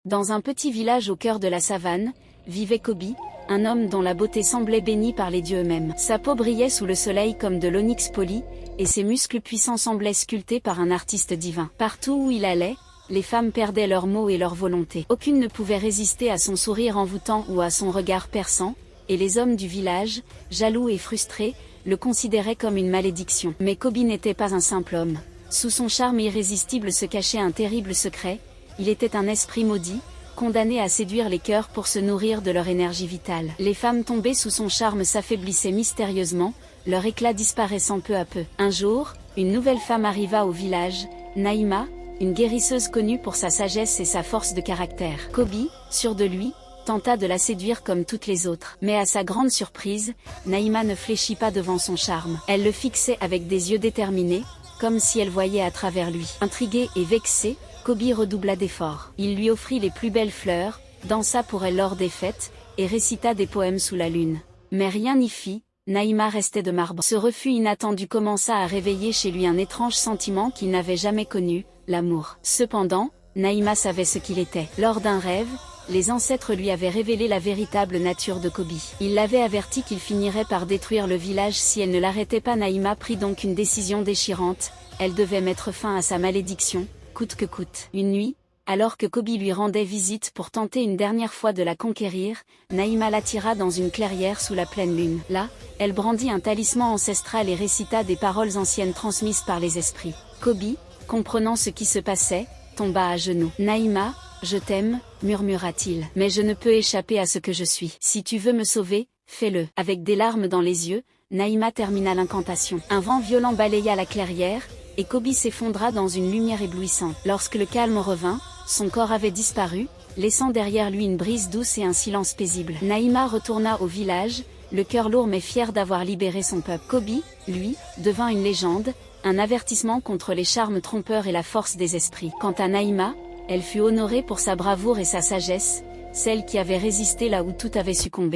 Dans un petit village au cœur de la savane, vivait Koby, un homme dont la beauté semblait bénie par les dieux eux-mêmes. Sa peau brillait sous le soleil comme de l'onyx poli, et ses muscles puissants semblaient sculptés par un artiste divin. Partout où il allait, les femmes perdaient leurs mots et leur volonté. Aucune ne pouvait résister à son sourire envoûtant ou à son regard perçant, et les hommes du village, jaloux et frustrés, le considéraient comme une malédiction. Mais Koby n'était pas un simple homme. Sous son charme irrésistible se cachait un terrible secret. Il était un esprit maudit, condamné à séduire les cœurs pour se nourrir de leur énergie vitale. Les femmes tombées sous son charme s'affaiblissaient mystérieusement, leur éclat disparaissant peu à peu. Un jour, une nouvelle femme arriva au village, Naïma, une guérisseuse connue pour sa sagesse et sa force de caractère. Koby, sûr de lui, tenta de la séduire comme toutes les autres. Mais à sa grande surprise, Naïma ne fléchit pas devant son charme. Elle le fixait avec des yeux déterminés, comme si elle voyait à travers lui. Intrigué et vexé, Koby redoubla d'efforts. Il lui offrit les plus belles fleurs, dansa pour elle lors des fêtes, et récita des poèmes sous la lune. Mais rien n'y fit, Naïma restait de marbre. Ce refus inattendu commença à réveiller chez lui un étrange sentiment qu'il n'avait jamais connu, l'amour. Cependant, Naïma savait ce qu'il était. Lors d'un rêve, les ancêtres lui avaient révélé la véritable nature de Koby. Ils l'avaient averti qu'il finirait par détruire le village si elle ne l'arrêtait pas. Naïma prit donc une décision déchirante, elle devait mettre fin à sa malédiction, coûte que coûte. Une nuit, alors que Koby lui rendait visite pour tenter une dernière fois de la conquérir, Naïma l'attira dans une clairière sous la pleine lune. Là, elle brandit un talisman ancestral et récita des paroles anciennes transmises par les esprits. Koby, comprenant ce qui se passait, tomba à genoux. « Naïma, je t'aime, murmura-t-il. Mais je ne peux échapper à ce que je suis. Si tu veux me sauver, fais-le. » Avec des larmes dans les yeux, Naïma termina l'incantation. Un vent violent balaya la clairière, et Koby s'effondra dans une lumière éblouissante. Lorsque le calme revint, son corps avait disparu, laissant derrière lui une brise douce et un silence paisible. Naïma retourna au village, le cœur lourd mais fier d'avoir libéré son peuple. Koby, lui, devint une légende, un avertissement contre les charmes trompeurs et la force des esprits. Quant à Naïma, elle fut honorée pour sa bravoure et sa sagesse, celle qui avait résisté là où tout avait succombé.